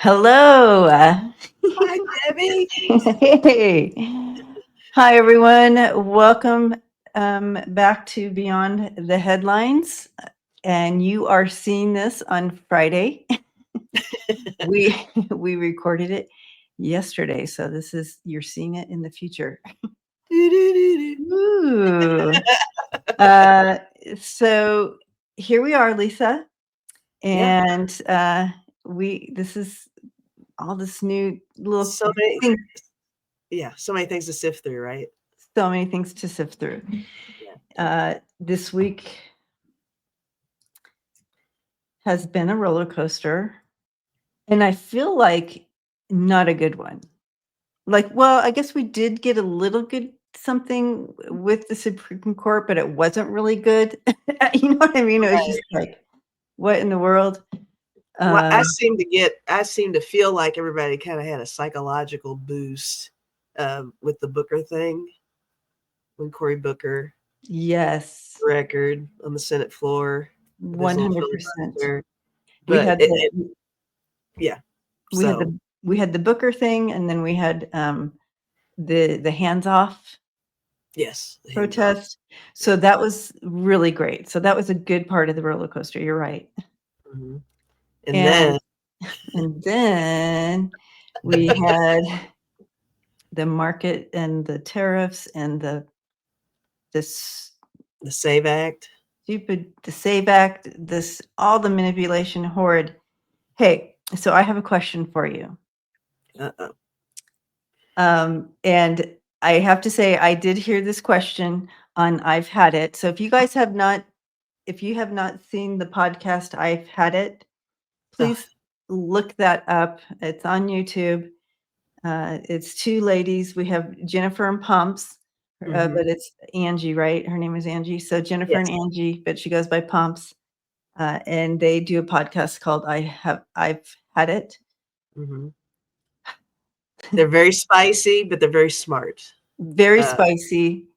Hello. Hi, Debbie. Hey. Hi, everyone. Welcome back to Beyond the Headlines. And you are seeing this on Friday. We we recorded it yesterday, so this is you're seeing it in the future. Doo-doo-doo-doo. Ooh. Uh, so here we are, Lisa, Yeah, and we this is all this new little so many, thing. so many things to sift through, right? So many things to sift through. Yeah. This week has been a roller coaster, and I feel like not a good one. Like, well, I guess we did get a little good something with the Supreme Court, but it wasn't really good. You know what I mean? It was just Right. like, what in the world? Well, Um, I seem to feel like everybody kind of had a psychological boost with the Booker thing when Cory Booker yes, record on the Senate floor with his little 100%. filibuster. We But had the yeah, we had so the we had the Booker thing, and then we had the hands off yes, the hands off. protest. So that was really great. So that was a good part of the roller coaster, you're right. Hmm. And And then and then we had the market and the tariffs and this the Save Act. the SAVE Act, this all the manipulation horrid. Hey, so I have a question for you. Uh-oh. And I have to say I did hear this question on I've Had It. So if you have not seen the podcast I've Had It, Oh, please look that up. It's on YouTube. It's two ladies. We have Jennifer and Pumps, hmm. but it's Angie, right? Her name is Angie. So Jennifer and Yes. Angie, but she goes by Pumps. And they do a podcast called I've Had It. Hmm. They're very spicy, but they're very smart. Very Uh, spicy,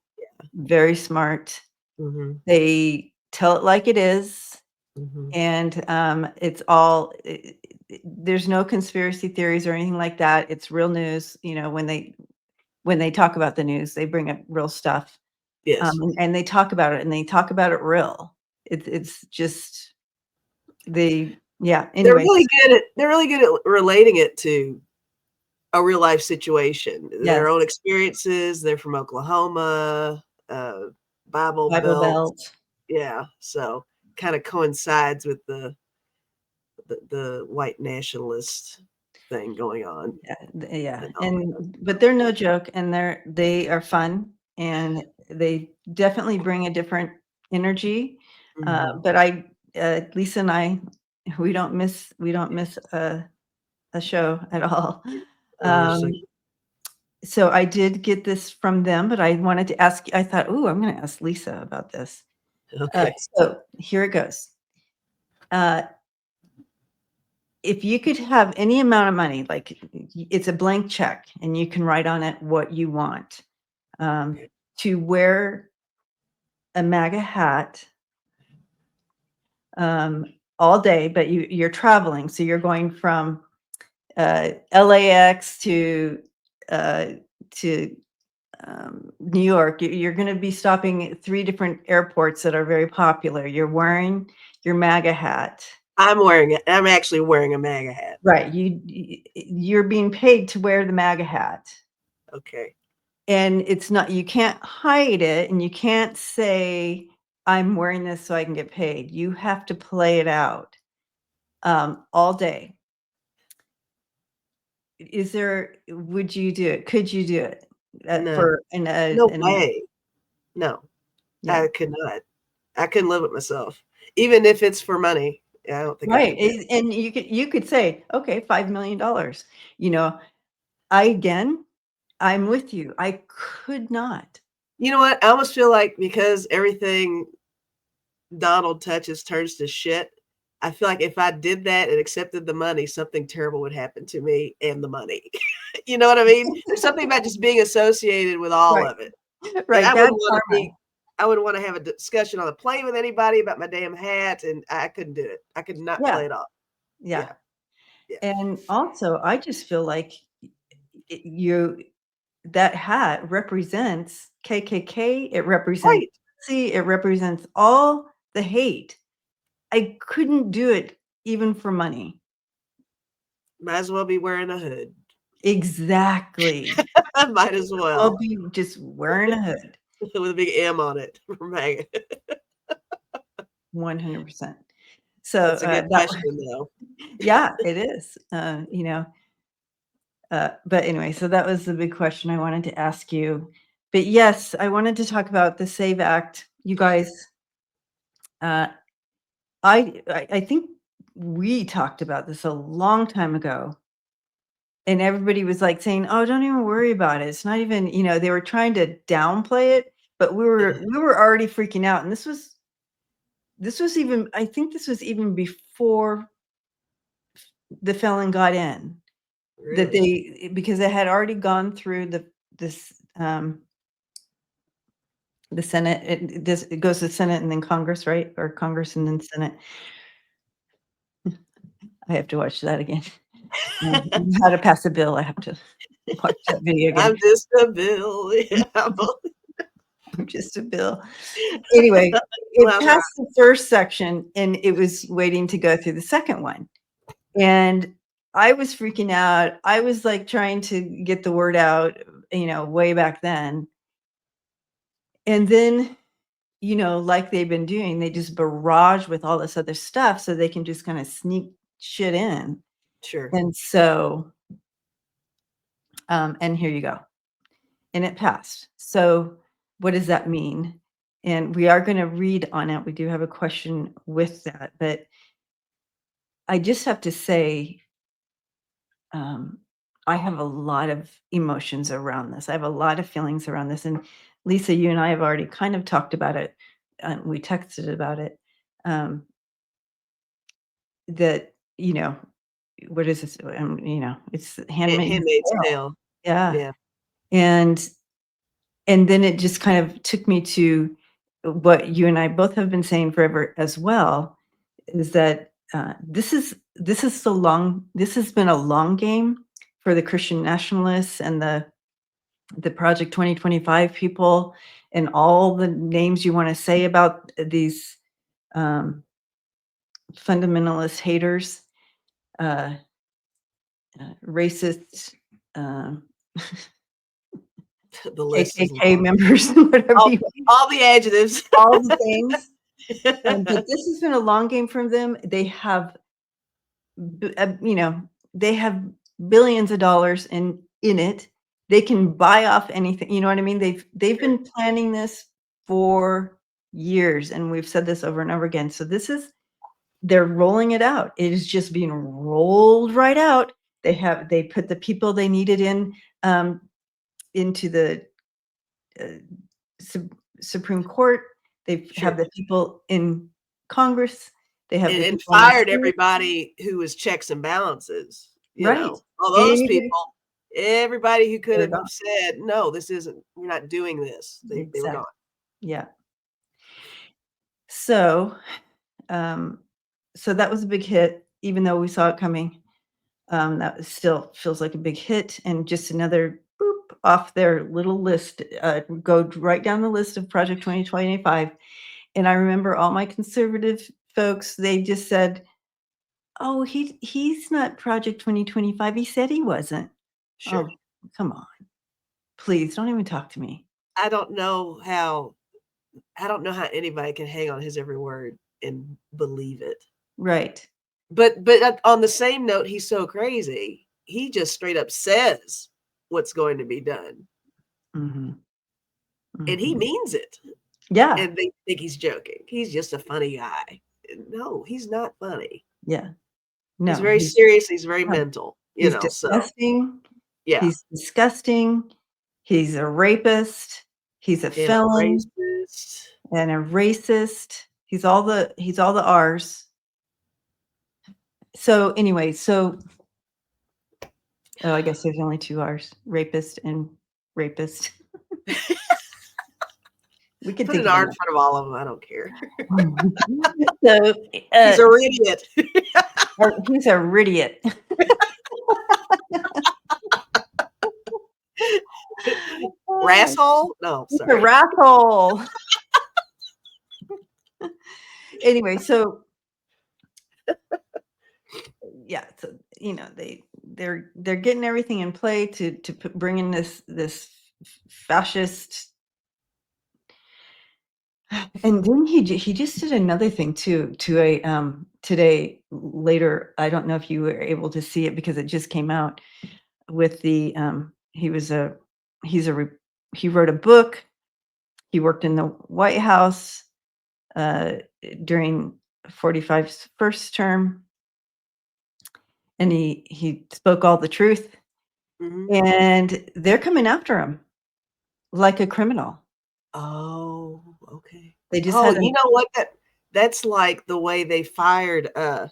very smart. mhm, They tell it like it is. mhm. And it's all there's no conspiracy theories or anything like that. It's real news. You know, when they talk about the news, they bring up real stuff, Yes. and they talk about it, and they talk about it real. It's just they yeah. Anyways, They're really good at relating it to a real life situation, their yes, own experiences. They're from Oklahoma, uh, Bible Bible Belt. Belt. Yeah, so kinda coincides with the white nationalist thing going on Yeah, yeah, and all that. and but they're no joke, and they are fun, and they definitely bring a different energy. Mhm. But Lisa and I, we don't miss a show at all. Oh, they're so Um, so I did get this from them, but I wanted to ask. I thought, oh, I'm going to ask Lisa about this. okay. So here it goes. Uh, if you could have any amount of money, like it's a blank check, and you can write on it what you want, um, to wear a MAGA hat um, all day, but you're traveling, so you're going from LAX uh, to New York. You're going to be stopping at three different airports that are very popular. You're wearing your MAGA hat. I'm actually wearing a MAGA hat. Right. You're being paid to wear the MAGA hat. Okay. And it's not you can't hide it, and you can't say, "I'm wearing this so I can get paid." You have to play it out, all day. Would you do it? Could you do it? No. For No in a way. No. yeah. I could not. I couldn't live with myself. Even if it's for money. Yeah, I don't think I Right, could do it. and you could say, "Okay, $5,000,000." You know, I'm with you. I could not. You know what? I almost feel like because everything Donald touches turns to shit, I feel like if I did that and accepted the money, something terrible would happen to me and the money. You know what I mean? There's something about just being associated with all Right, of it. And right, bad karma. I wouldn't want to have a discussion on the plane with anybody about my damn hat, and I couldn't do it. I could not play Yeah, it off. yeah. Yeah, And also, I just feel like that hat represents KKK. It represents Right. Nazi. It represents all the hate. I couldn't do it even for money. Might as well be wearing a hood. Exactly. Might as I'll well. be just wearing a hood. With a big M on it for MAGA. 100%. So That's a good question, though. yeah, it is. But anyway, so that was the big question I wanted to ask you. But yes, I wanted to talk about the SAVE Act. You guys, I think we talked about this a long time ago. And everybody was like saying, "Oh, don't even worry about it. It's not even," they were trying to downplay it, but we were already freaking out. And this was even, I think this was even before the felon got in. That Really? because it had already gone through the Senate. It goes to Senate and then Congress, right? Or Congress and then Senate. I have to watch that again. How to pass a bill. I have to watch that video again. I'm just a bill. Yeah. I'm just a bill. Anyway, it passed the first section and it was waiting to go through the second one. And I was freaking out. I was like trying to get the word out, way back then. And then, like they've been doing, they just barrage with all this other stuff so they can just kind of sneak shit in. Sure. And so, and here you go. And it passed. So what does that mean? And we are going to read on it. We do have a question with that, but I just have to say, I have a lot of emotions around this. I have a lot of feelings around this. And Lisa, you and I have already kind of talked about it. We texted about it. That, what is this? It's Handmaid's Tale. Tale. Yeah. Yeah. And then it just kind of took me to what you and I both have been saying forever as well, is that this has been a long game for the Christian nationalists and the Project 2025 people and all the names you want to say about these fundamentalist haters, racist, The list is KKK long. members, whatever All, you all the adjectives. all the things. But this has been a long game from them. They have, they have billions of dollars in it. They can buy off anything. You know what I mean? They've Sure. been planning this for years, and we've said this over and over again. So they're rolling it out. It is just being rolled right out. They put the people they needed into the Supreme Court. They have the people in Congress. They have and fired everybody who was checks and balances. All those people, everybody who could have said, "No, this isn't. We're not doing this." They were gone. Yeah. So, so that was a big hit, even though we saw it coming. That still feels like a big hit, and just another boop off their little list. Go right down the list of Project 2025. And I remember all my conservative folks, they just said, "Oh, he's not Project 2025. He said he wasn't." Sure. Oh, come on. Please don't even talk to me. I don't know how anybody can hang on his every word and believe it. Right. But on the same note, he's so crazy. He just straight up says what's going to be done. Mm-hmm. Mm-hmm. And he means it. Yeah. And they think he's joking. He's just a funny guy. No, he's not funny. Yeah. No. He's very serious. He's very mental. He's disgusting. So, yeah. He's disgusting. He's a rapist. He's a felon. And a racist. He's all the R's. So anyway, I guess there's only 2 R's: rapist and rapist. We could put an R in front of all of them. I don't care. So he's a idiot. He's a idiot. Rasshole? No, He's a sorry. rasshole. Anyway, so yeah, so they're getting everything in play to bring in this fascist. And then he just did another thing too to a today later. I don't know if you were able to see it because it just came out with the he wrote a book. He worked in the White House during 45's first term, and he spoke all the truth. And they're coming after him like a criminal. Oh, okay. They just Oh, had you know what? That's like the way they fired the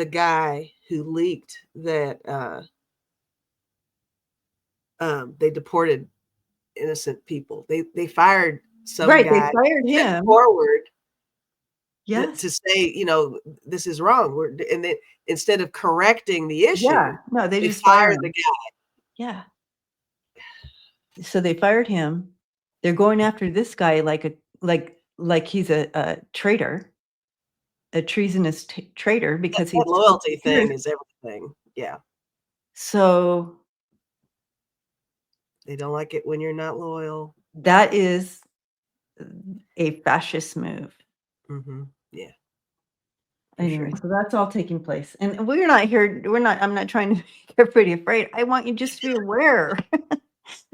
guy who leaked that they deported innocent people. They fired some right. They guy fired went him. forward Yes. to say, this is wrong. And then instead of correcting the issue, Yeah. No, they they just fired fired him. the guy. Yeah. So they fired him. They're going after this guy like he's a traitor, a treasonous traitor because That he's loyalty thing is everything. Yeah. so They don't like it when you're not loyal. that is a fascist move. Yeah. Anyway, sure. so that's all taking place. And we're not here, I'm not trying to make everybody afraid. I want you just to be aware.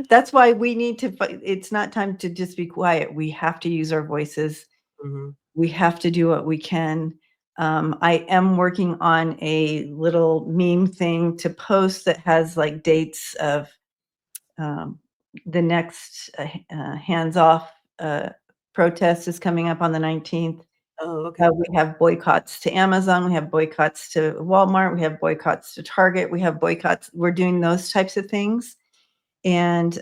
That's why we need to it's not time to just be quiet. We have to use our voices. We have to do what we can. I am working on a little meme thing to post that has like dates of the next hands off protest is coming up on the 19th. Oh, okay. We have boycotts to Amazon. We have boycotts to Walmart. We have boycotts to Target. We have boycotts. We're doing those types of things. And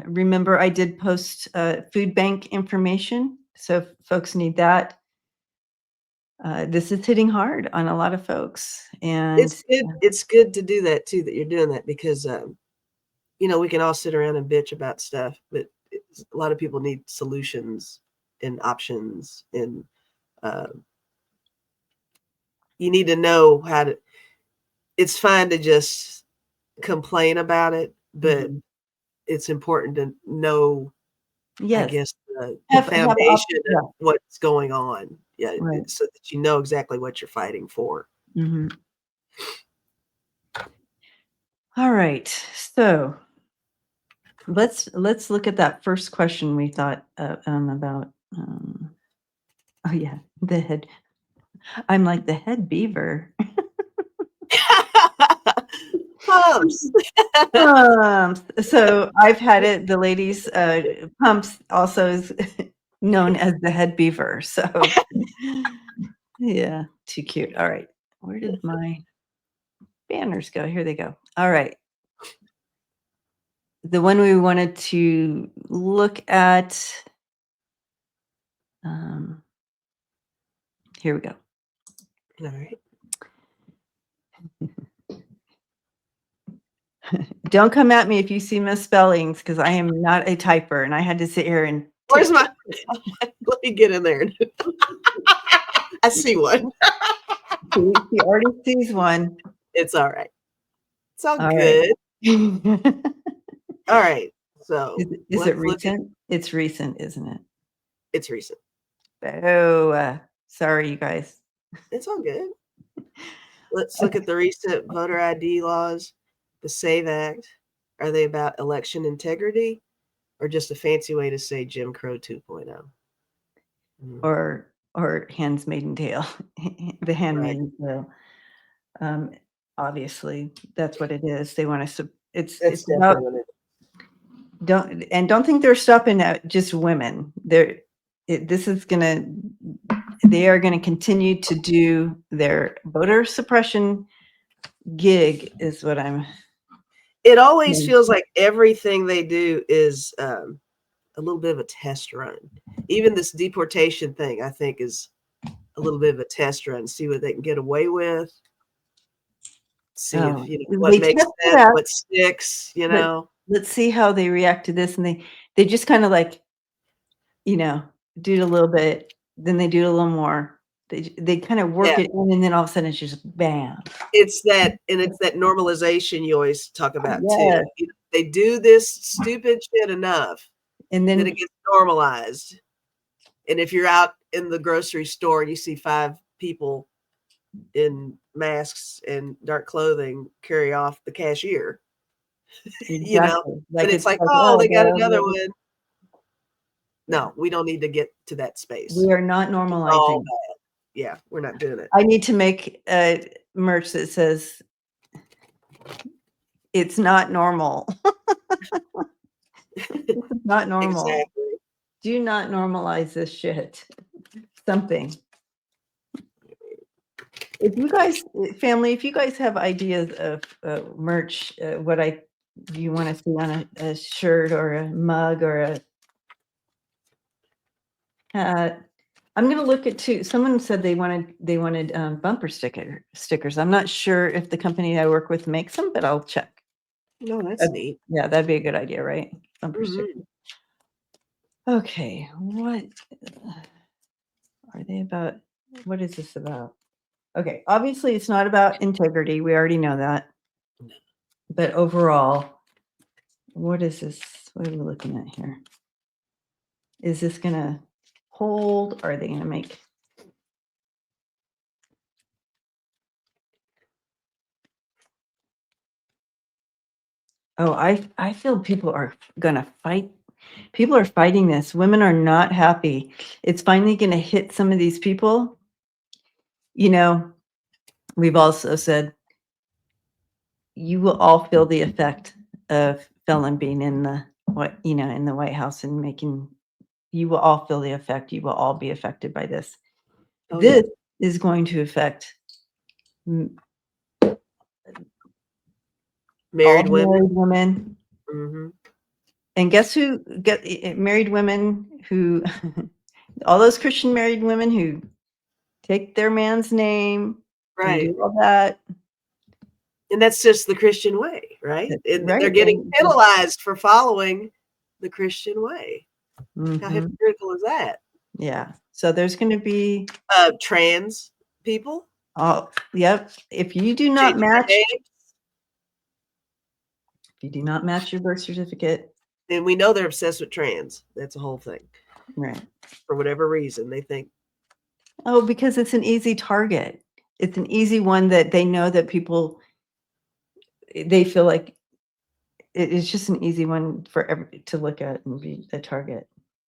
remember, I did post food bank information. So if folks need that. This is hitting hard on a lot of folks. And it's good to do that too, that you're doing that because, we can all sit around and bitch about stuff, but a lot of people need solutions and options, and you need to know how to. It's fine to just complain about it, but it's important to know, I yes, guess, the have foundation yeah, of what's going on. Yeah, right. so that you know exactly what you're fighting for. All right. So let's look at that first question we thought about. Oh yeah, the head. I'm like the head beaver. Pumps. So I've had it. The ladies pumps also is known as the head beaver. So yeah, too cute. All right, where did my banners go? Here they go. All right. The one we wanted to look at. Here we go. All right. Don't come at me if you see misspellings because I am not a typer and I had to sit here and Where's my? Let me get in there. I see one. He already sees one. It's all right. It's all All good. right. All right. So Is it let's look at. recent? It's recent, isn't it? It's recent. Oh, sorry, you guys. It's all good. Let's look at the recent voter ID laws, the SAVE Act. Are they about election integrity, or just a fancy way to say Jim Crow 2.0? Or Hand's Maiden Tale, the Right. Handmaiden Tale. Obviously, that's what it is. They want to. It's definitely about what it don't think they're stopping at just women. This is gonna. They are going to continue to do their voter suppression gig. Is what I'm. It always feels like everything they do is a little bit of a test run. Even this deportation thing, I think, is a little bit of a test run. See what they can get away with. See if Oh, what they makes test it sense, out, what sticks, but let's see how they react to this, and they just kinda, like, do it a little bit, then they do it a little more. They kinda work Yeah. it in, and then all of a sudden, it's just bam. It's that normalization you always talk about too. Yes, They do this stupid shit enough, and then then it gets normalized. And if you're out in the grocery store and you see 5 people in masks and dark clothing carry off the cashier, exactly, then like, it's it's like, like, "Oh, "Oh, they got well, another well, one." yeah." No, we don't need to get to that space. We are not It's all normalizing. bad. Yeah, we're not doing it. I need to make a merch that says, "It's not normal." This is not normal. Exactly. Do not normalize this shit. Something. If you guys family, if you guys have ideas of, merch, what you wanna see on a shirt or a mug or a hat, I'm gonna look at someone said they wanted, bumper stickers. I'm not sure if the company I work with makes them, but I'll check. No, that's Uh, neat. yeah, that'd be a good idea, right? Bumper Mhm. stickers. Okay, what are they about? What is this about? Okay, obviously, it's not about integrity, we already know that. But overall, what is this? What are we looking at here? Is this gonna hold? Are they gonna make Oh, I feel people are gonna fight. People are fighting this. Women are not happy. It's finally gonna hit some of these people. You know, we've also said you will all feel the effect of Felon being in in the White House and making you will all feel the effect. You will all be affected by this. Oh, yeah. This is going to affect m all Married the women. married women. Mhm. And guess who married women who all those Christian married women who take their man's name and Right. do all that. And that's just the Christian way, right? And they're Right, getting and just penalized for following the Christian way. How mhm, hypocritical is that? yeah. So there's gonna be Trans people yep, changing their names, if you do not match your birth certificate, and we know they're obsessed with trans. That's a whole thing. right. For whatever reason, they think, Oh, because it's an easy target. It's an easy one that they know that people they feel like it's just an easy one for to look at and be a target.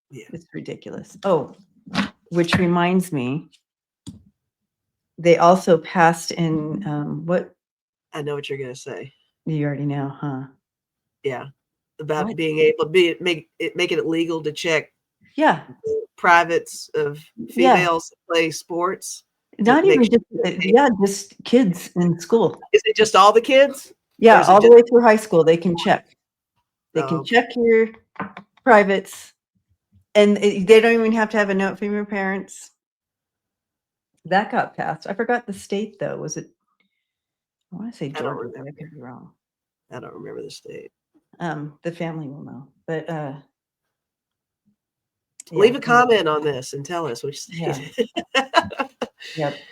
yeah, It's ridiculous. Oh, which reminds me, they also passed in, what I know what you're gonna say. you already know, huh? Yeah. About What? being able to making it legal to check Yeah, the privates of yeah. females that play sports to Not make even sure just, they're safe. yeah, just kids in school. Is it just all the kids? Or Yeah, is it all the just way through high school, they can check. They oh, can okay. check your privates, and they don't even have to have a note from your parents. That got passed. I forgot the state, though. Was it I wanna say I don't Georgia, but I remember. could be wrong. I don't remember the state. The family will know, but, Leave yeah, a comment on this and tell us which yeah, state. yep.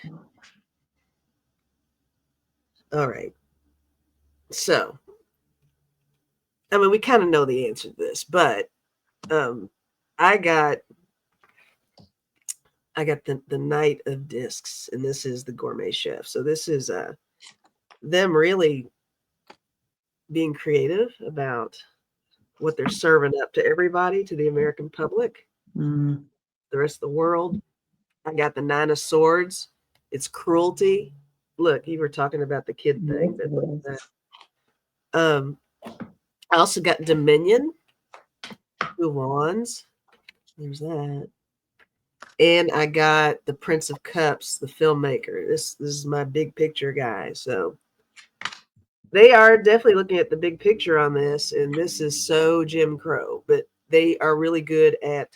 All right. So, I mean, we kind of know the answer to this, but um, I got the night of discs, and this is the gourmet chef. So this is them really being creative about what they're serving up to everybody, to the American public, Mm, the rest of the world. I got the Nine of Swords. It's cruelty. Look, you were talking about the kid yes, thing, but it look is. at that. I also got Dominion, Two Wands. There's that. And I got the Prince of Cups, the filmmaker. This is my big picture guy. So they are definitely looking at the big picture on this, and this is so Jim Crow, but they are really good at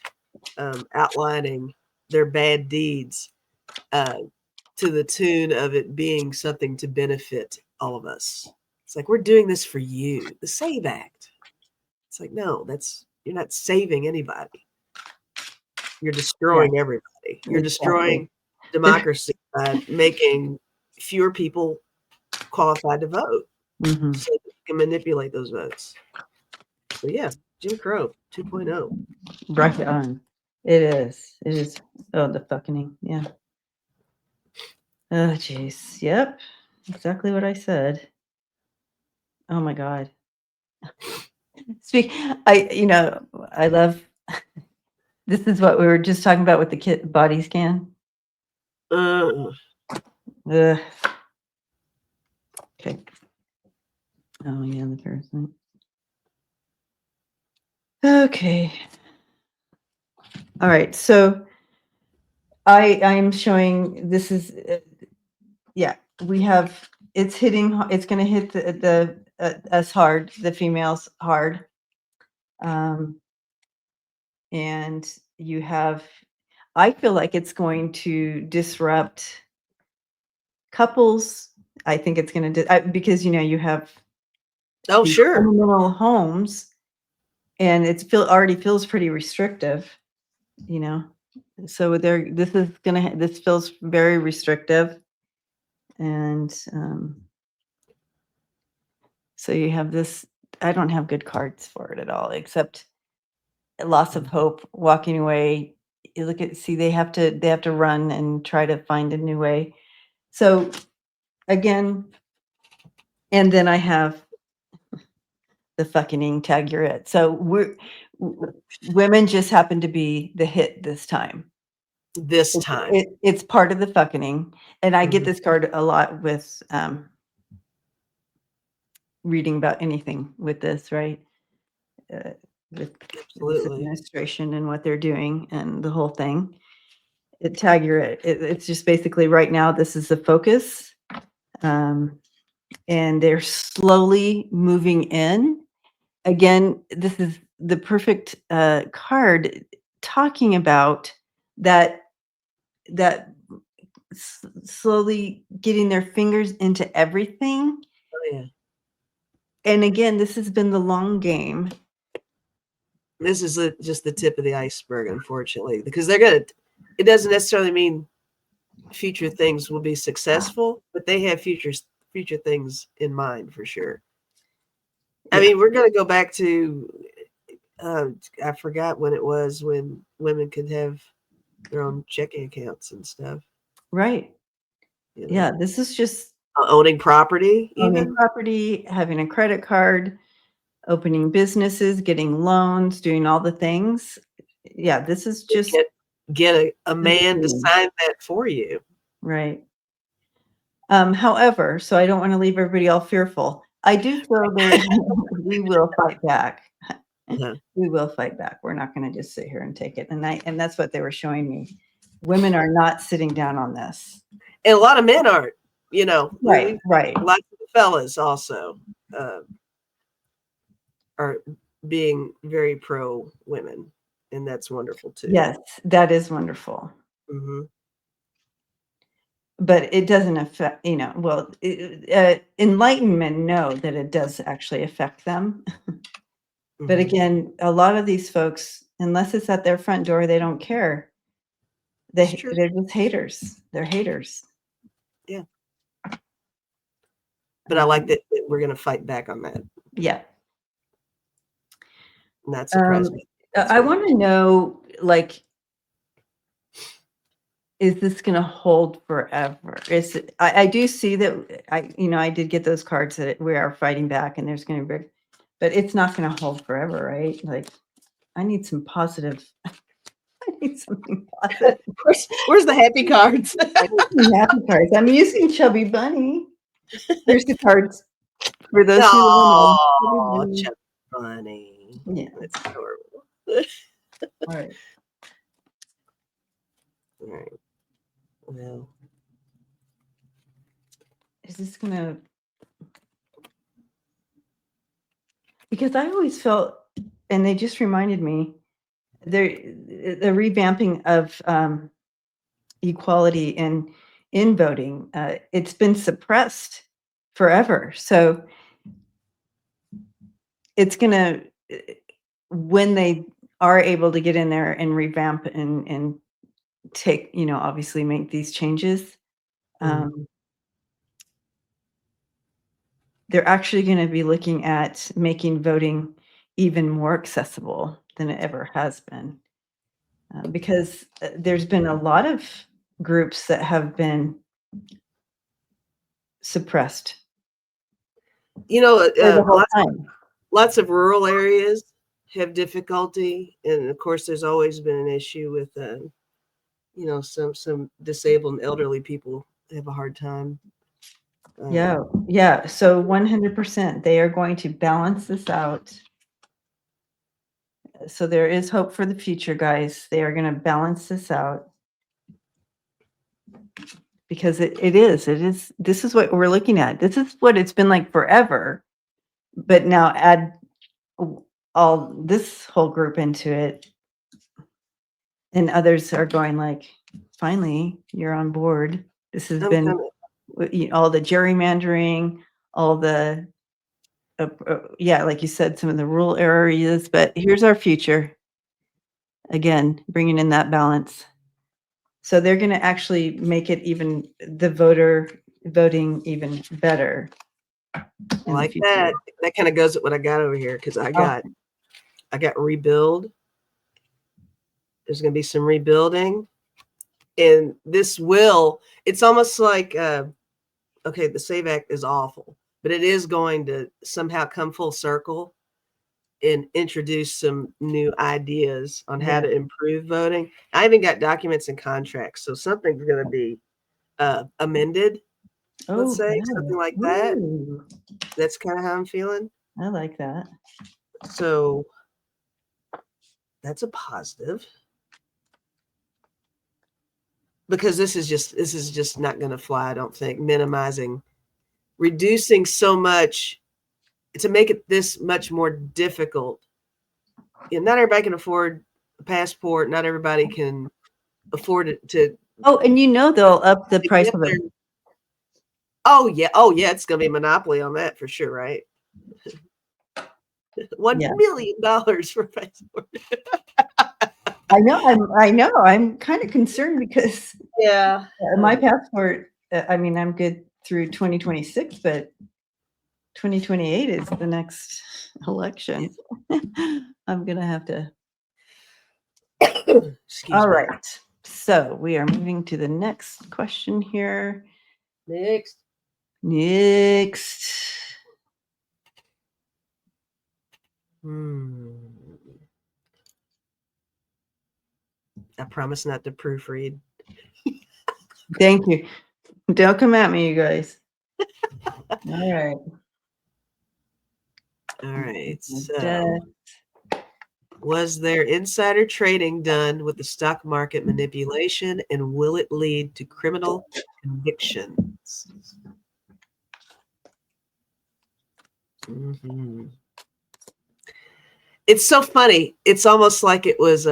outlining their bad deeds uh, to the tune of it being something to benefit all of us. It's like, we're doing this for you, the SAVE Act. It's like, no, you're not saving anybody. You're destroying everybody. You're destroying democracy by making fewer people qualified to vote so that you can manipulate those votes. So yeah, Jim Crow 2.0. Right on. It is. It is. Oh, the fucking, yeah. Oh, jeez. Yep. Exactly what I said. Oh my God. I love, this is what we were just talking about with the kid body scan. Uh, Ugh. Okay. Oh yeah, the person. Okay. All right. So I'm showing, this is, yeah, we have, it's hitting, it's going to hit us hard, the females hard. And you have, I feel like it's going to disrupt couples. I think it's going to, because, you have oh, these sure. fundamental homes and already feels pretty restrictive, so this feels very restrictive. And so you have this, I don't have good cards for it at all, except loss of hope, walking away. You they have to run and try to find a new way. So again, and then I have the fucking tag you're it. So women just happen to be the hit this time. This time. It's part of the fucking, and I get this card a lot with reading about anything with this, right? With this administration and what they're doing and the whole thing. It's just basically right now, this is the focus. And they're slowly moving in. Again, this is the perfect card talking about that slowly getting their fingers into everything. Oh, yeah. And again, this has been the long game. This is just the tip of the iceberg, unfortunately, because it doesn't necessarily mean future things will be successful, but they have future things in mind for sure. I mean, we're going to go back to, I forgot when it was when women could have their own checking accounts and stuff. Right. Yeah, this is just owning property, having a credit card, opening businesses, getting loans, doing all the things. Yeah, this is just get a man to sign that for you. Right. However, so I don't want to leave everybody all fearful. I do feel we will fight back. We will fight back. We're not going to just sit here and take it. And that's what they were showing me. Women are not sitting down on this. And a lot of men aren't, Right. Lots of the fellas also are being very pro women. And that's wonderful too. Yes, that is wonderful. Mm-hmm. But it doesn't affect, enlightened men know that it does actually affect them. But again, a lot of these folks, unless it's at their front door, they don't care. They're just haters. They're haters. Yeah. But I like that we're going to fight back on that. Yeah. Not surprised me. I want to know, is this going to hold forever? I do see that I did get those cards that we are fighting back and there's going to be, but it's not going to hold forever, right? Like, I need some positive. I need something positive. Where's the happy cards? I need some happy cards. I'm using Chubby Bunny. Here's the cards for those who don't know. Chubby Bunny. Yeah, that's adorable. All right. All right. Well, is this gonna? Because I always felt, and they just reminded me, the revamping of equality in voting. It's been suppressed forever. So it's going to, when they are able to get in there and revamp and take, obviously make these changes, they're actually going to be looking at making voting even more accessible than it ever has been. Because there's been a lot of groups that have been suppressed. The whole time. Lots of rural areas have difficulty, and of course, there's always been an issue with, some disabled and elderly people have a hard time. Yeah. So 100%, they are going to balance this out. So there is hope for the future, guys. They are going to balance this out. Because it is, this is what we're looking at. This is what it's been like forever. But now add all this whole group into it. And others are going like, finally, you're on board. This has been all the gerrymandering, all the, like you said, some of the rural areas. But here's our future. Again, bringing in that balance. So they're going to actually make it even the voting even better. Like that. That kind of goes with what I got over here, because I got rebuild. There's going to be some rebuilding, and this it's almost like, okay, the SAVE Act is awful, but it is going to somehow come full circle and introduce some new ideas on how to improve voting. I even got documents and contracts, so something's going to be amended. Let's say something like that. Ooh. That's kind of how I'm feeling. I like that. So that's a positive, because this is just not going to fly. I don't think reducing so much to make it this much more difficult. Not everybody can afford a passport. Not everybody can afford it to. Oh, and they'll up the price of it. Oh yeah, it's going to be a monopoly on that for sure, right? $1 million for a passport. I know. I'm kind of concerned because my passport. I'm good through 2026, but 2028 is the next election. I'm gonna have to. All right. So we are moving to the next question here. Next. I promise not to proofread. Thank you. Don't come at me, you guys. All right. So, was there insider trading done with the stock market manipulation, and will it lead to criminal convictions? It's so funny. It's almost like it was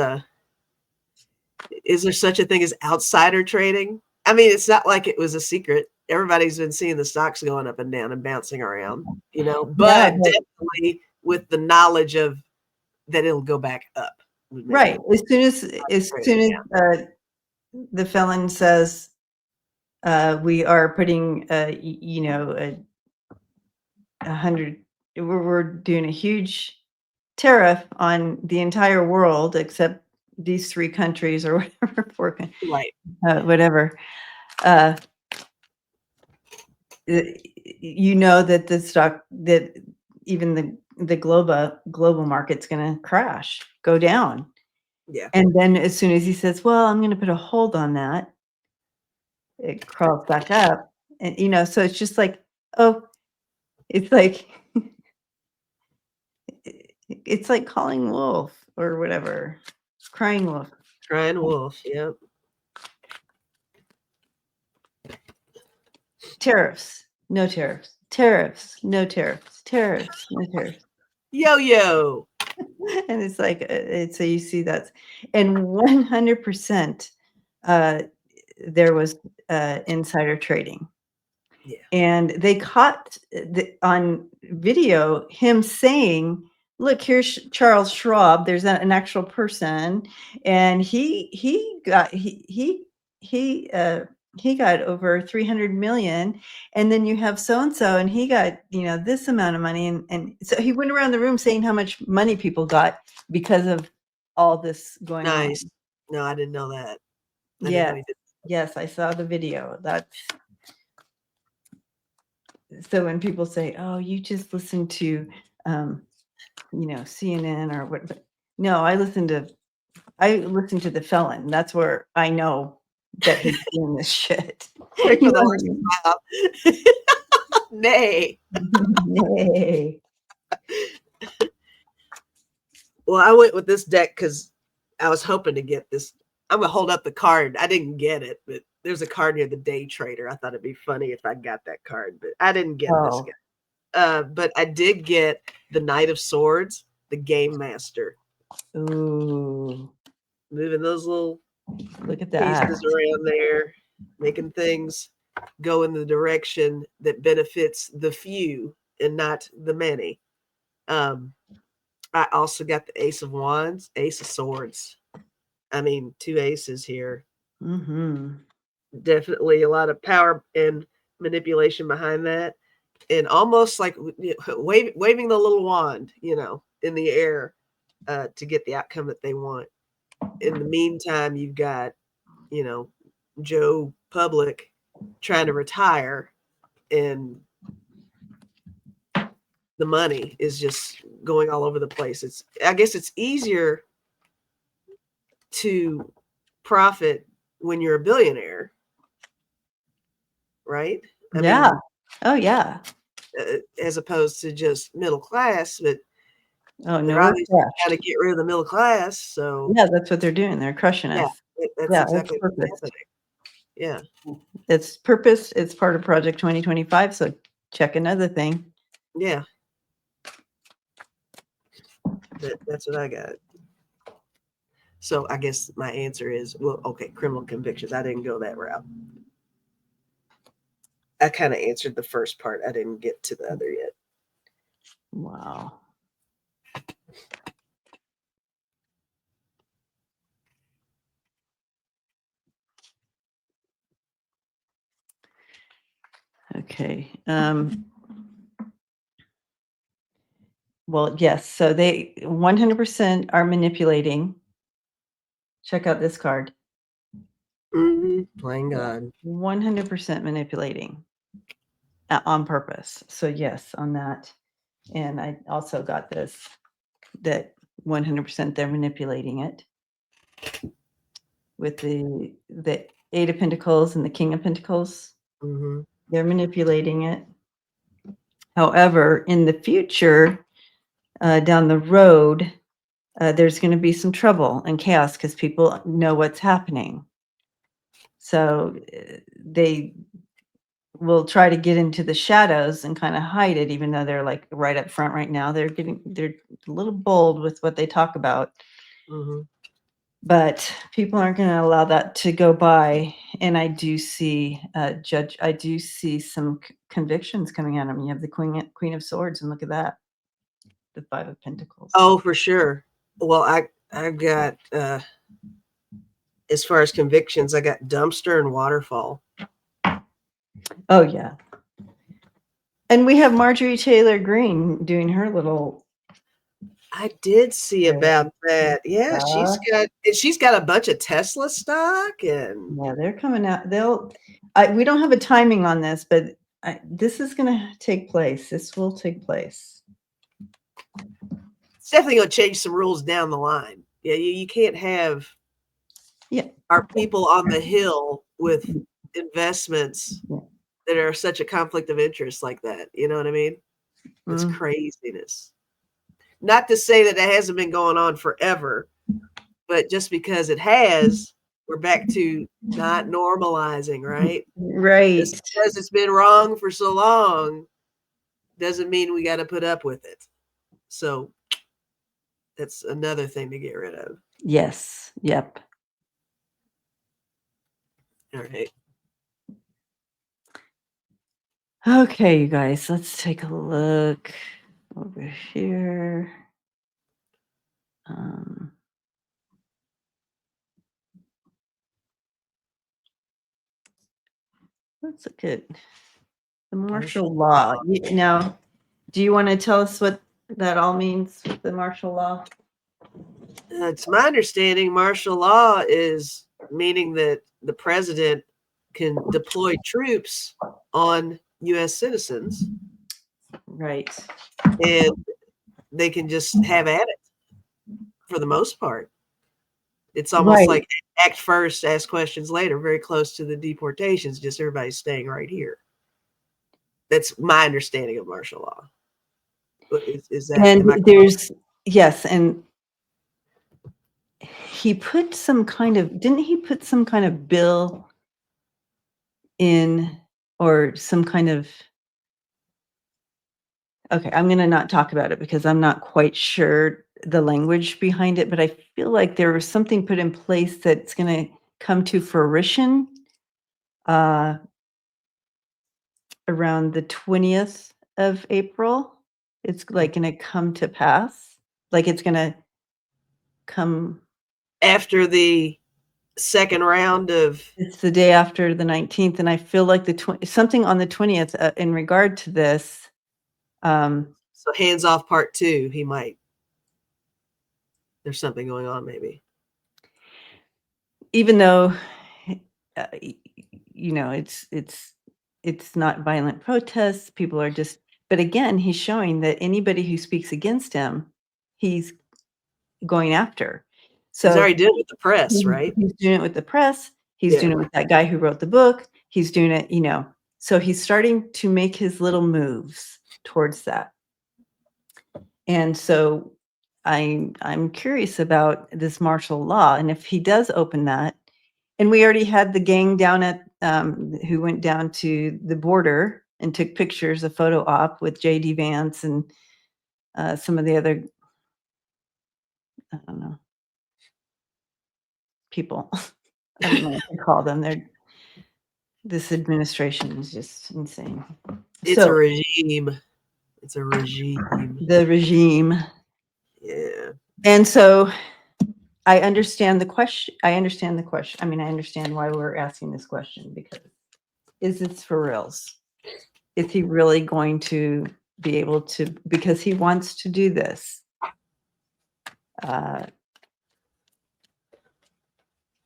is there such a thing as outsider trading? I mean, it's not like it was a secret. Everybody's been seeing the stocks going up and down and bouncing around, but definitely with the knowledge of that it'll go back up. Right. As soon as the felon says, we are putting, 100, we're doing a huge tariff on the entire world except these 3 countries or whatever, 4 countries, right? Whatever. That the stock, that even the global market's going to crash, go down. Yeah. And then as soon as he says, well, I'm going to put a hold on that, it crawls back up. And, so it's just like, it's like, it's like calling wolf or whatever. Crying wolf. Yep. Tariffs, no tariffs. Tariffs, no tariffs. Tariffs, no tariffs. Yo. And it's like, so you see that. And 100% there was insider trading. Yeah. And they caught on video him saying, "Look, here's Charles Schwab. There's an actual person, and he got he got over 300 million, and then you have so and so, and he got this amount of money, and so he went around the room saying how much money people got because of all this going on." Nice. No, I didn't know that. I didn't know Yes, he did. yes, I saw the video. That's so when people say, "Oh, you just listen to, CNN or what?" But no, I listen to the felon. That's where I know that he's doing this shit. Wait You for the know horse to stop. Nay. what I mean? Yay. Well, I went with this deck because I was hoping to get this. I'm gonna hold up the card. I didn't get it, but there's a card near the Day Trader. I thought it'd be funny if I got that card, but I didn't get this Oh, guy. But I did get the Knight of Swords, the Game Master, ooh, moving those little look at that. pieces around there, making things go in the direction that benefits the few and not the many. Um, I also got the Ace of Wands, Ace of Swords. I mean, two aces here. Mm-hmm. Definitely a lot of power and manipulation behind that. And almost like waving the little wand, in the air to get the outcome that they want. In the meantime, you've got, Joe Public trying to retire, and the money is just going all over the place. I guess it's easier to profit when you're a billionaire, right? I Yeah. mean, Oh, yeah. as opposed to just middle class, but Oh, they're no, we're obviously trying to crushed. get rid of the middle class. So Yeah, that's what they're doing. They're crushing yeah, us. that's Yeah, it's exactly what's purpose. happening. Yeah, It's purpose. It's part of Project 2025. So check another thing. yeah, that's what I got. So I guess my answer is, well, okay, criminal convictions. I didn't go that route. I kind of answered the first part. I didn't get to the other yet. Wow. Okay. Well, yes. So they 100% are manipulating. Check out this card. Playing God. 100% manipulating on purpose. So yes, on that. And I also got this, that 100% they're manipulating it with the Eight of Pentacles and the King of Pentacles. Mm-hmm. They're manipulating it. However, in the future, down the road, there's going to be some trouble and chaos because people know what's happening. So they will try to get into the shadows and kind of hide it, even though they're like right up front right now. They're a little bold with what they talk about. Mm-hmm. But people aren't going to allow that to go by. And I do see I do see some convictions coming at him. You have the Queen of Swords, and look at that, the Five of Pentacles. Oh, for sure. Well, I've got as far as convictions, I got dumpster and waterfall. Oh yeah. And we have Marjorie Taylor Greene doing her little. I did see about that. Yeah, she's got a bunch of Tesla stock, and Yeah, they're coming out. We don't have a timing on this, but this is going to take place. This will take place. it's definitely going to change some rules down the line. Yeah, you can't have our people on the hill with investments that are such a conflict of interest like that. You know what I mean? It's craziness. Not to say that it hasn't been going on forever, but just because it has, we're back to not normalizing, right? Right. Just because it's been wrong for so long doesn't mean we got to put up with it. So that's another thing to get rid of. Yes. Yep. All right. Okay, you guys, let's take a look over here. Let's look at the martial law. Now, do you want to tell us what that all means, the martial law? It's my understanding martial law is meaning that the president can deploy troops on U.S. citizens. Right. And they can just have at it for the most part. It's almost like act first, ask questions later, very close to the deportations, just everybody's staying right here. That's my understanding of martial law. Is that, and there's, yes, and he put some kind of, didn't he put some kind of bill in, or some kind of, okay, I'm going to not talk about it because I'm not quite sure the language behind it, but I feel like there was something put in place that's going to come to fruition around the 20th of April. It's like going to come to pass. Like it's going to come after the second round of, it's the day after the 19th, and I feel like something on the 20th in regard to this. So hands off part 2, he might. There's something going on, maybe. Even though, it's not violent protests. People are just, but again, he's showing that anybody who speaks against him, he's going after. So he's already doing it with the press, right? He's doing it with the press. He's doing it with that guy who wrote the book. He's doing it, so he's starting to make his little moves towards that. And so I'm curious about this martial law, and if he does open that, and we already had the gang down at who went down to the border and took pictures, a photo op with JD Vance and some of the other, I don't know, people. I don't know what to call them. This administration is just insane. It's a regime. It's a regime. The regime. Yeah. And so I understand the question. I understand why we're asking this question, because is this for reals? Is he really going to be able to, because he wants to do this?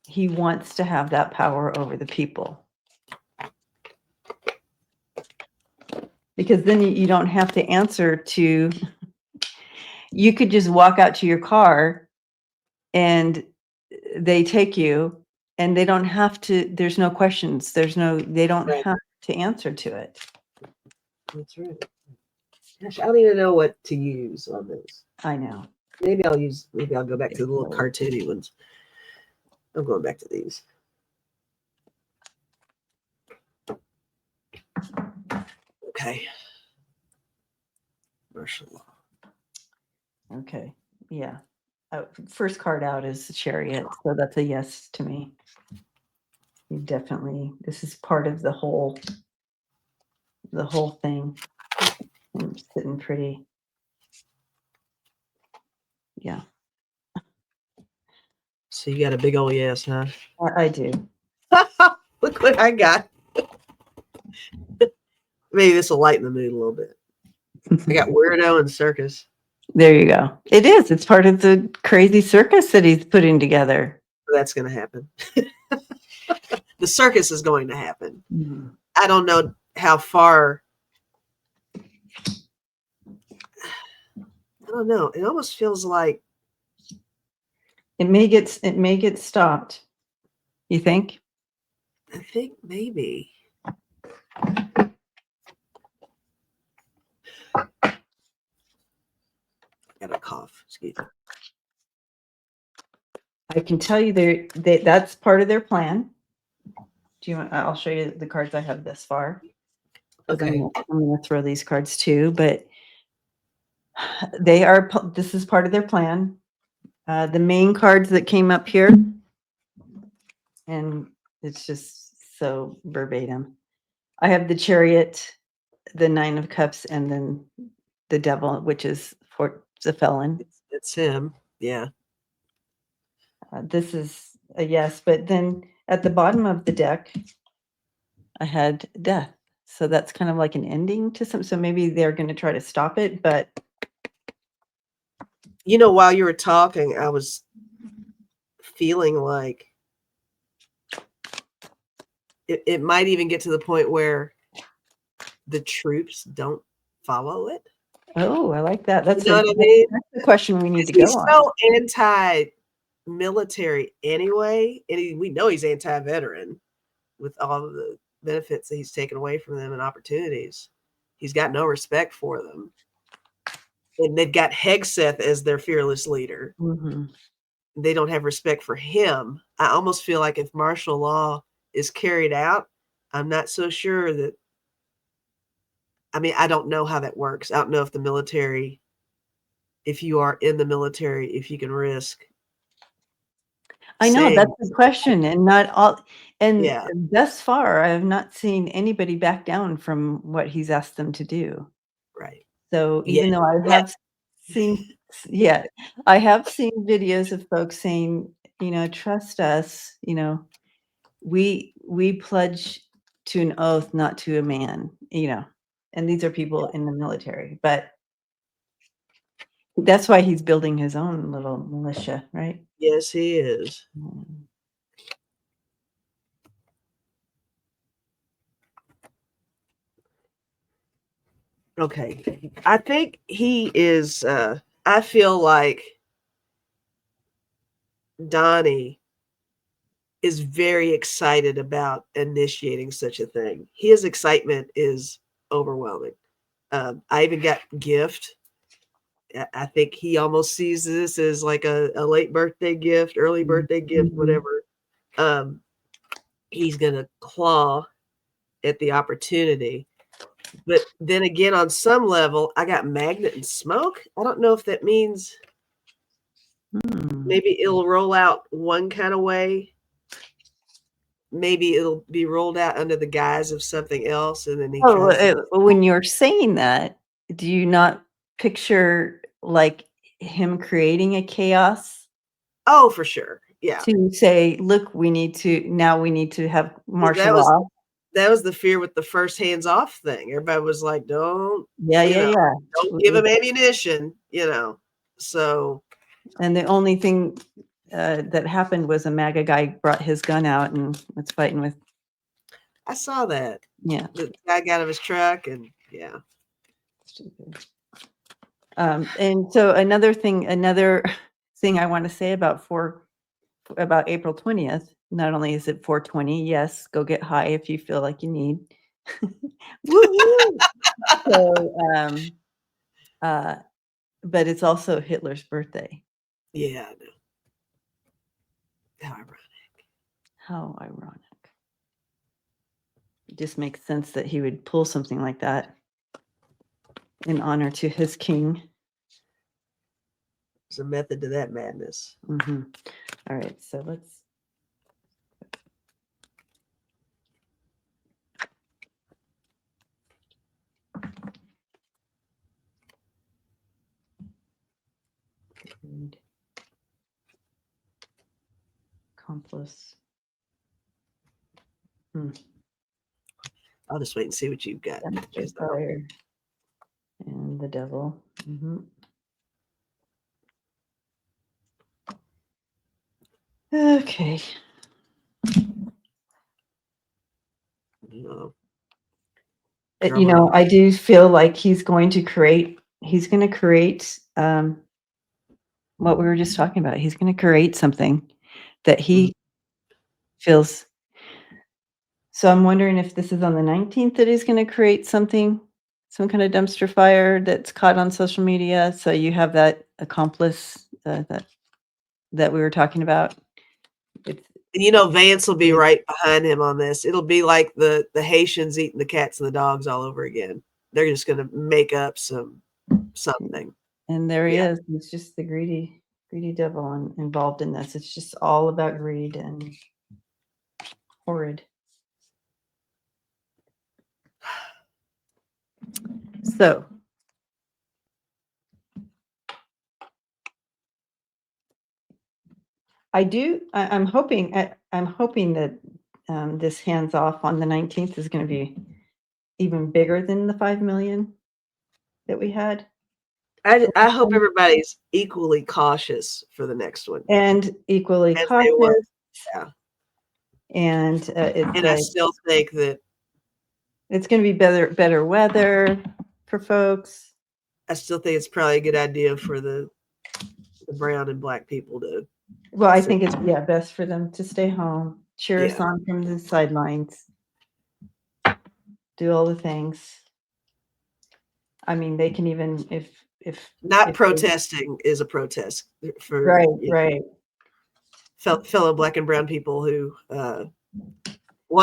He wants to have that power over the people. Because then you don't have to answer to, you could just walk out to your car and they take you and they don't have to, there's no questions. They don't have to answer to it. That's right. Gosh, I don't even know what to use on this. I know. Maybe I'll go back to the little cartoony ones. I'm going back to these. Okay. Martial law. Okay. Yeah. First card out is the Chariot, so that's a yes to me. You definitely, this is part of the whole thing. I'm sitting pretty. Yeah. So you got a big old yes, huh? I do. Look what I got. Maybe this will lighten the mood a little bit. I got weirdo and circus. There you go. It is. It's part of the crazy circus that he's putting together. That's going to happen. The circus is going to happen. Mm-hmm. I don't know how far. I don't know. It almost feels like it may get stopped. You think? I think maybe. Got a cough. Excuse me. I can tell you that's part of their plan. Do you want? I'll show you the cards I have this far. Okay. I'm going to throw these cards too, but this is part of their plan. The main cards that came up here, and it's just so verbatim. I have the Chariot, the 9 of Cups and then the Devil, which is for the felon. It's him. Yeah. This is a yes, but then at the bottom of the deck, I had Death. So that's kind of like an ending to some. So maybe they're going to try to stop it, but While you were talking, I was feeling like it might even get to the point where the troops don't follow it. oh, I like that. That's You know what I mean? that's the question we need to He's go on. so anti-military anyway, and we know he's anti-veteran with all of the benefits that he's taken away from them and opportunities. He's got no respect for them. And they've got Hegseth as their fearless leader. Mm-hmm. They don't have respect for him. I almost feel like if martial law is carried out, I'm not so sure that, I don't know how that works. I don't know if the military, if you are in the military, if you can risk. I know saying, that's the question, and not all. And yeah, thus far, I have not seen anybody back down from what he's asked them to do. right. So Yeah, even though I yeah, have seen, yeah, I have seen videos of folks saying, trust us, we pledge to an oath, not to a man, and these are people in the military, but that's why he's building his own little militia, right? yes, he is. Mm. Okay. I think he is, I feel like Donnie is very excited about initiating such a thing. His excitement is overwhelming. I even got gift. I think he almost sees this as like a late birthday gift, early birthday gift, Mhm. whatever. He's going to claw at the opportunity. But then again, on some level, I got magnet and smoke. I don't know if that means maybe it'll roll out one kind of way. Maybe it'll be rolled out under the guise of something else, and then he Oh, tries to. when you're saying that, do you not picture, like, him creating a chaos Oh, for sure. Yeah. to say, "Look, we need to have Well, martial law." that was the fear with the first hands off thing. Everybody was like, don't, Yeah, yeah, yeah. don't give him ammunition, So And the only thing, that happened was a MAGA guy brought his gun out and was fighting with. I saw that. Yeah. The guy got out of his truck and yeah. Stupid. And so another thing I wanna say about April 20th, not only is it 420, yes, go get high if you feel like you need. Woo-woo. So, uh, but it's also Hitler's birthday. Yeah, I know. How ironic. How ironic. It just makes sense that he would pull something like that in honor to his king. There's a method to that madness. Mhm. All right, so let's. Read. Accomplice. I'll just wait and see what you've got. Dumpster fire. And the devil. Mhm. Okay. No. I do feel like he's going to create what we were just talking about. He's going to create something that he feels. So I'm wondering if this is on the 19th that he's going to create something, some kind of dumpster fire that's caught on social media. So you have that accomplice that we were talking about. It's, And Vance will be right behind him on this. It'll be like the Haitians eating the cats and the dogs all over again. They're just going to make up something. and there he Yeah. is. He's just the greedy devil involved in this. It's just all about greed and horrid. So I'm hoping that this hands off on the 19th is going to be even bigger than the 5 million that we had. I hope everybody's equally cautious for the next one. And equally As they were. cautious. Yeah. And And I still think that it's going to be better weather for folks. I still think it's probably a good idea for the brown and black people to. Well, I think it's best for them to stay home, cheer us on from the sidelines, do all the things. I mean, they can even if not protesting is a protest for right. Fellow black and brown people who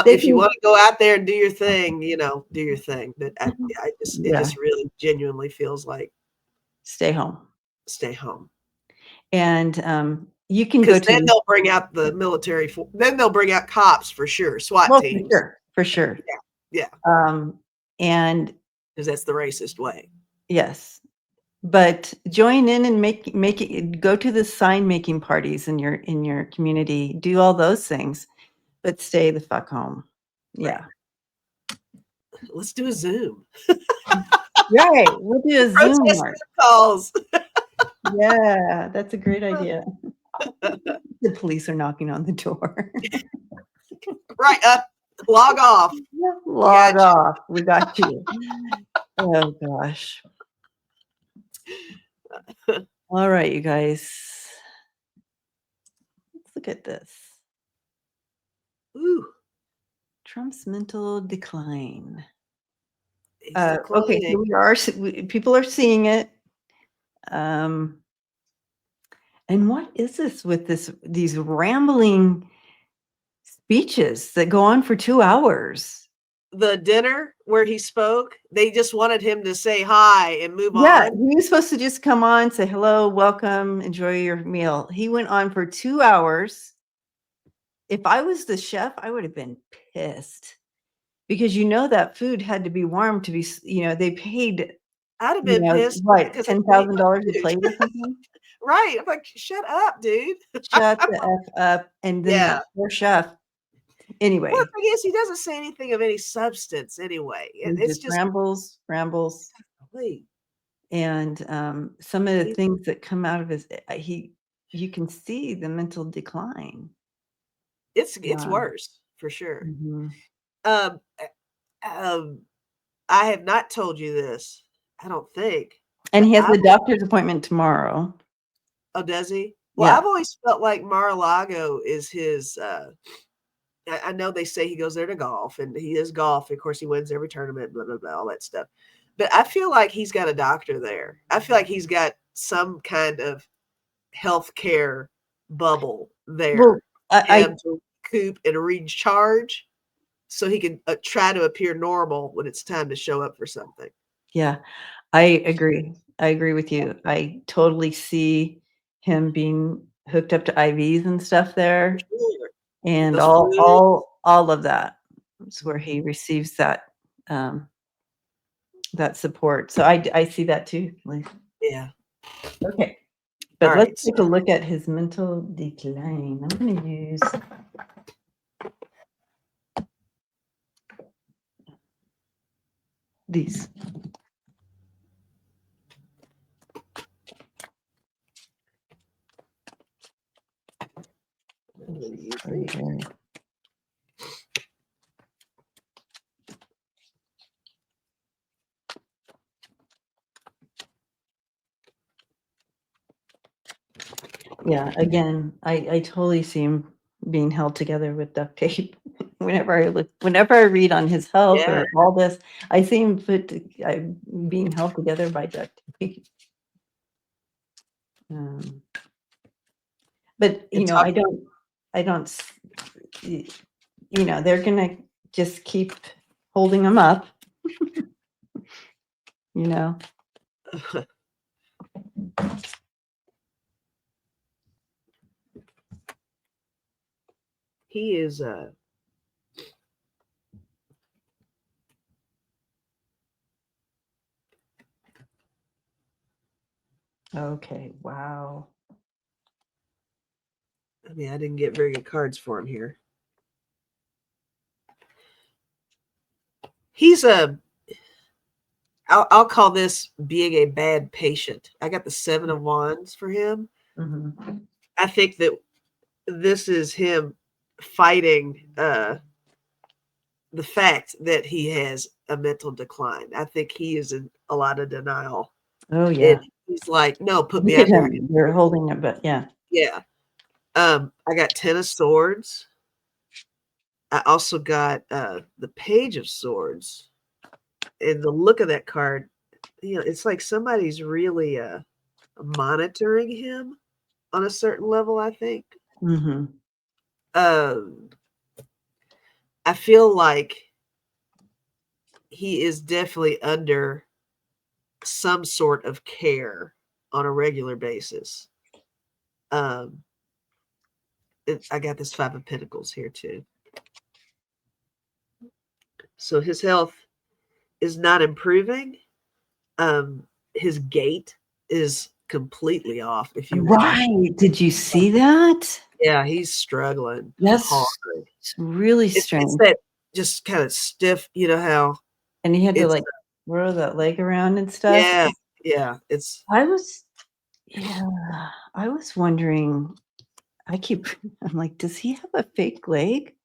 if you want to go out there and do your thing, do your thing. But it just really genuinely feels like stay home. And you can go to. Then they'll bring out the military. Then they'll bring out cops for sure. SWAT teams. For sure. Yeah. And because that's the racist way. Yes. But join in and make it, go to the sign making parties in your community, do all those things, but stay the fuck home. Yeah. Right. Let's do a Zoom. Right. We'll do a Zoom calls. Yeah, that's a great idea. The police are knocking on the door. Right. Log off. Log off. We got you. Oh gosh. All right, you guys. Let's look at this. Ooh. Trump's mental decline. Okay, so people are seeing it. And what is this with these rambling speeches that go on for 2 hours? The dinner where he spoke, they just wanted him to say hi and move on. Yeah, he was supposed to just come on, say hello, welcome, enjoy your meal. He went on for 2 hours. If I was the chef, I would have been pissed because that food had to be warm to be, they paid. I'd have been pissed. What, $10,000 a plate or something? Right. I'm like, shut up, dude. Shut the F up. And then that poor chef. Anyway. Well, the thing is, he doesn't say anything of any substance anyway. It's just rambles. Please. And some of the things that come out of you can see the mental decline. It's worse for sure. Mm-hmm. I have not told you this, I don't think. And he has a doctor's appointment tomorrow. Oh, does he? Well, I've always felt like Mar-a-Lago is his. I know they say he goes there to golf, and he is golf. Of course, he wins every tournament, blah, blah, blah, all that stuff. But I feel like he's got a doctor there. I feel like he's got some kind of healthcare bubble there to recoup and recharge so he can try to appear normal when it's time to show up for something. Yeah, I agree. I agree with you. I totally see him being hooked up to IVs and stuff there. Sure. And all of that is where he receives that that support. So I see that too. Yeah. Okay. But let's take a look at his mental decline. I'm going to use these. Okay. Yeah, again, I totally see him being held together with duct tape. Whenever I read on his health or all this, I see him being held together by duct tape. But I don't. They're gonna just keep holding him up. He is Okay. Wow. I mean, I didn't get very good cards for him here. He's I'll call this being a bad patient. I got the 7 of Wands for him. Mm-hmm. I think that this is him fighting the fact that he has a mental decline. I think he is in a lot of denial. Oh, yeah. And he's like, no, put me Look at out there. him. You're holding it, but yeah. Yeah. I got 10 of Swords. I also got the Page of Swords. And the look of that card, it's like somebody's really monitoring him on a certain level, I think. Mm-hmm. I feel like he is definitely under some sort of care on a regular basis. I got this 5 of Pentacles here too. So his health is not improving. His gait is completely off. If you watch, Right. Did you see that? yeah, he's struggling hard. It's really It's strange. that just kind of stiff, how And he had to it's like roll that leg around and stuff. yeah. It's I was wondering, I'm like, does he have a fake leg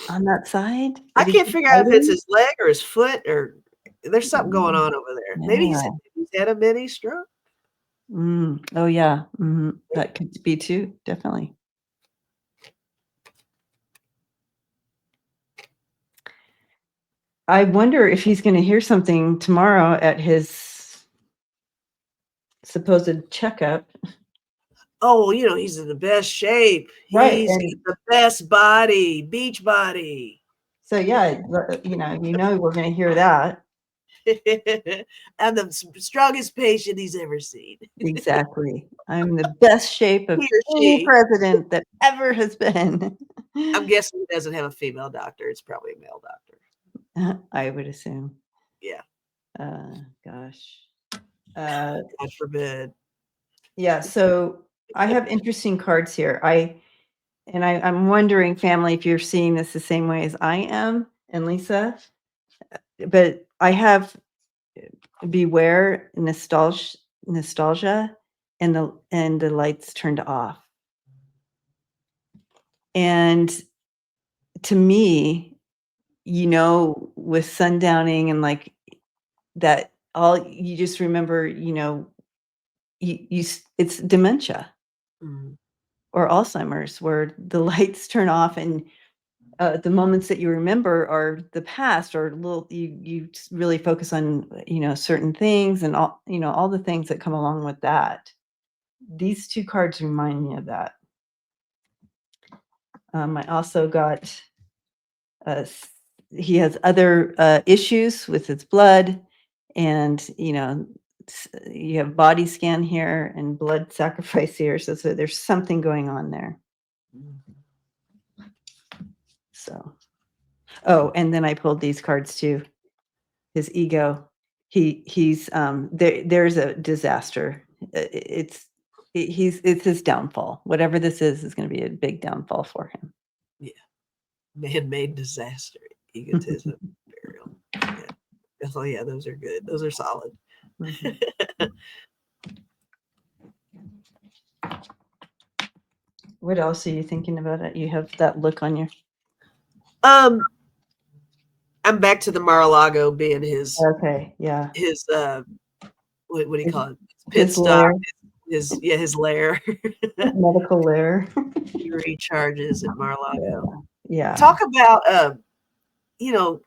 on that side? I that he can't keeps figure out if it's fighting? his leg or his foot or there's something going on over there. Maybe Yeah. he's had a mini stroke. Oh, yeah. That could be too, definitely. I wonder if he's going to hear something tomorrow at his supposed checkup. Oh, he's in the best shape. Right. He's got the best body, beach body. So, yeah, we're going to hear that. I'm the strongest patient he's ever seen. Exactly. I'm the best shape of He or any she. president that ever has been. I'm guessing he doesn't have a female doctor. It's probably a male doctor. I would assume. Yeah. Gosh. God forbid. Yeah. So I have interesting cards here. I'm wondering, family, if you're seeing this the same way as I am and Lisa. But I have beware nostalgia, and the lights turned off. And to me, with sundowning and like that, all you just remember, it's dementia or Alzheimer's, where the lights turn off and the moments that you remember are the past, or you really focus on certain things and all the things that come along with that. These 2 cards remind me of that. I also got he has other issues with his blood, and you have body scan here and blood sacrifice here, so there's something going on there. So, and then I pulled these cards too. His ego, he's there's a disaster. It's his downfall. Whatever this is going to be a big downfall for him. Yeah. Man-made disaster, egotism, burial. Yeah. Oh yeah, those are good. Those are solid. What else are you thinking about it? You have that look on your. I'm back to the Mar-a-Lago being his. Okay, yeah. His what do you call it? Pit stop. His lair. Medical lair. He recharges at Mar-a-Lago. Yeah. Talk about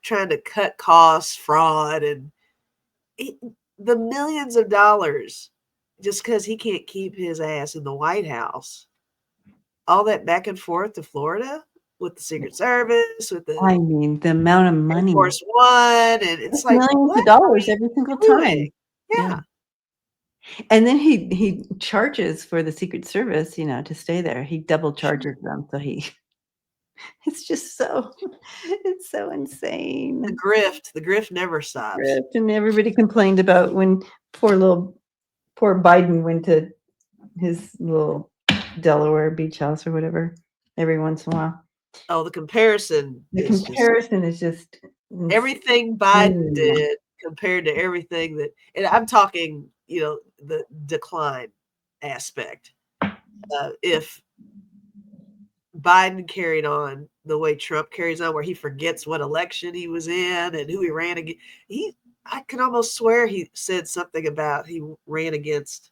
trying to cut costs, fraud, and the millions of dollars just because he can't keep his ass in the White House. All that back and forth to Florida with the Secret Service, with the the amount of money. Air Force One, and it's like millions of dollars every single time. Yeah. And then he charges for the Secret Service, to stay there. He double charges them, so it's just it's so insane. The grift never stops. And everybody complained about when poor little poor Biden went to his little Delaware beach house or whatever every once in a while. Oh, the comparison The is just comparison is just everything Biden insane. did compared to everything that, and I'm talking, the decline aspect. If Biden carried on the way Trump carries on, where he forgets what election he was in and who he ran against, I can almost swear he said something about he ran against.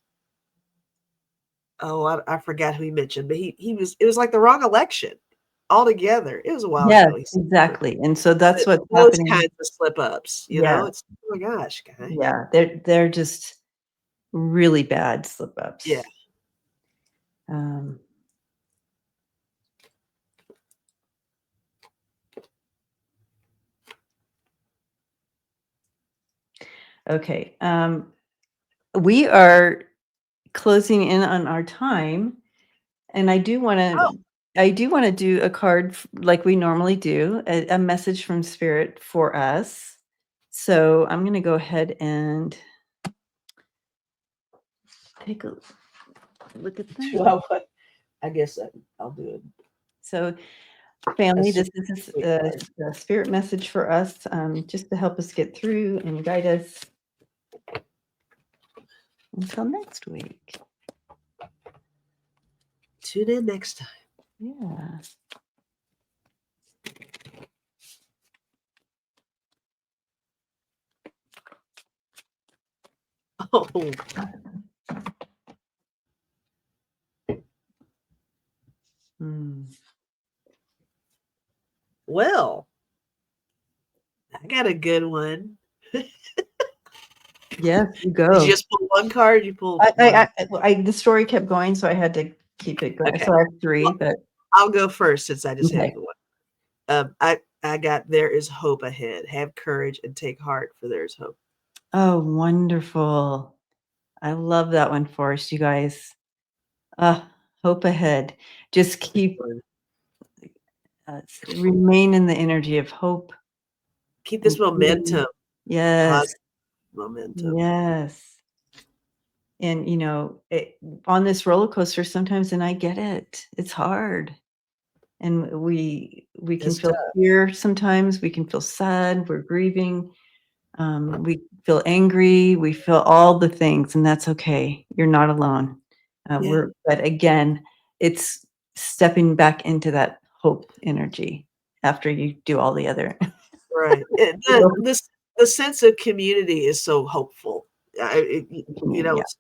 Oh, I forgot who he mentioned, but it was like the wrong election altogether. It was a while Yes, ago. exactly. And so that's But what's those happening. kinds of slip ups, Yeah, it's, oh my gosh, guy. yeah. They're just really bad slip Yeah. ups. Um, okay. We are closing in on our time, and I do want Oh, to do a card like we normally do, a message from spirit for us. So I'm going to go ahead and take a look at that. well, I guess I'll do it. So family, That's this just is sweet card. a spirit message for us, just to help us get through and guide us until next week. Tune in next time. Yeah. Oh, well, I got a good one. Yes, you Did go. you just pull one card? You pulled one. The story kept going, so I had to keep it going. Okay. So I have three, Well, but I'll go first since I just have okay. the one. I got there is hope ahead. Have courage and take heart, for there is hope. Oh, wonderful. I love that one for us, you guys. Hope ahead. Just keep remain in the energy of hope. Keep this momentum, Yes. positive momentum. Yes. And on this roller coaster sometimes, and I get it, it's hard. And we can It's feel tough. fear sometimes, we can feel sad, we're grieving, we feel angry, we feel all the things, and that's okay. You're not alone. Yeah. But again, it's stepping back into that hope energy after you do all the other. Right. The sense of community is so hopeful. Yeah.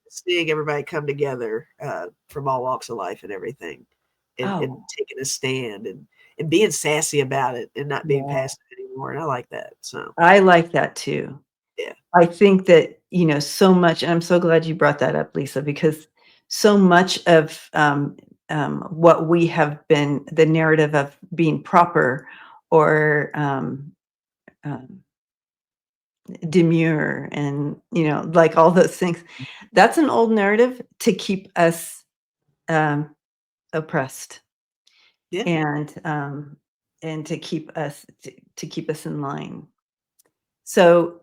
Seeing everybody come together from all walks of life and everything, and Oh, taking a stand and being sassy about it and not being yeah. passive anymore. And I like that. So I like that too. yeah, I think that, so much, and I'm so glad you brought that up, Lisa, because so much of what we have been, the narrative of being proper or demure and, like all those things, that's an old narrative to keep us oppressed yeah, and to keep us in line. So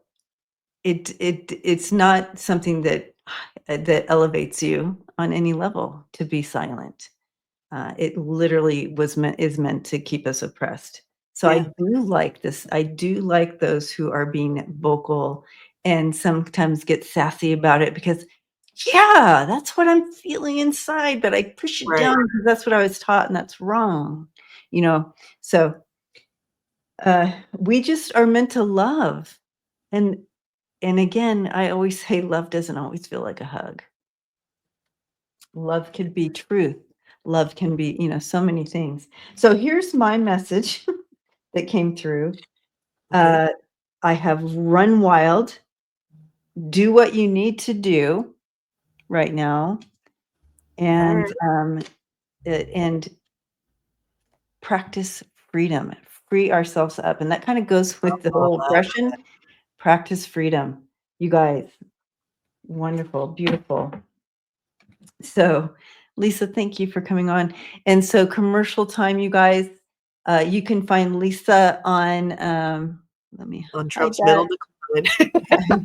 it's not something that elevates you on any level to be silent. It literally is meant to keep us oppressed. So I yeah, do like this. I do like those who are being vocal and sometimes get sassy about it because, yeah, that's what I'm feeling inside, but I push it right, down because that's what I was taught and that's wrong. So we just are meant to love. And and again, I always say love doesn't always feel like a hug. Love can be truth. Love can be, so many things. So here's my message that came through. okay, I have run wild. Do what you need to do right now, all and right. and practice freedom. Free ourselves up, and that kind of goes with the Oh, whole I love aggression. Practice freedom. You guys, wonderful, beautiful. So, Lisa, thank you for coming on. And so commercial time, you guys, you can find Lisa on, let me on hide Trump's that. middle decline.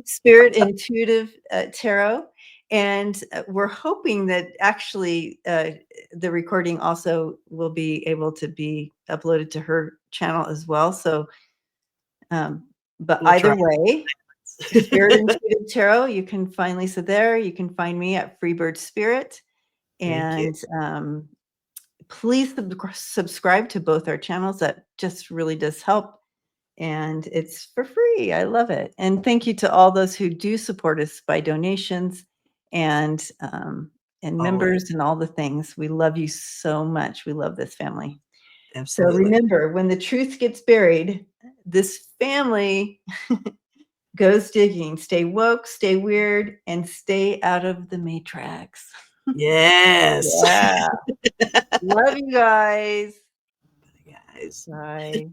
Spirit Intuitive Tarot. And we're hoping that actually the recording also will be able to be uploaded to her channel as well. So, but We'll either try. way, Spirit Intuitive Tarot, you can find Lisa there. You can find me at Freebird Spirit. Thank you. And please subscribe to both our channels. That just really does help. And it's for free. I love it. And thank you to all those who do support us by donations and members and all the things. We love you so much. We love this family. So Absolutely. remember, when the truth gets buried, this family goes digging. Stay woke, stay weird, and stay out of the matrix. Yes. Yeah. Love you guys. Guys. Bye.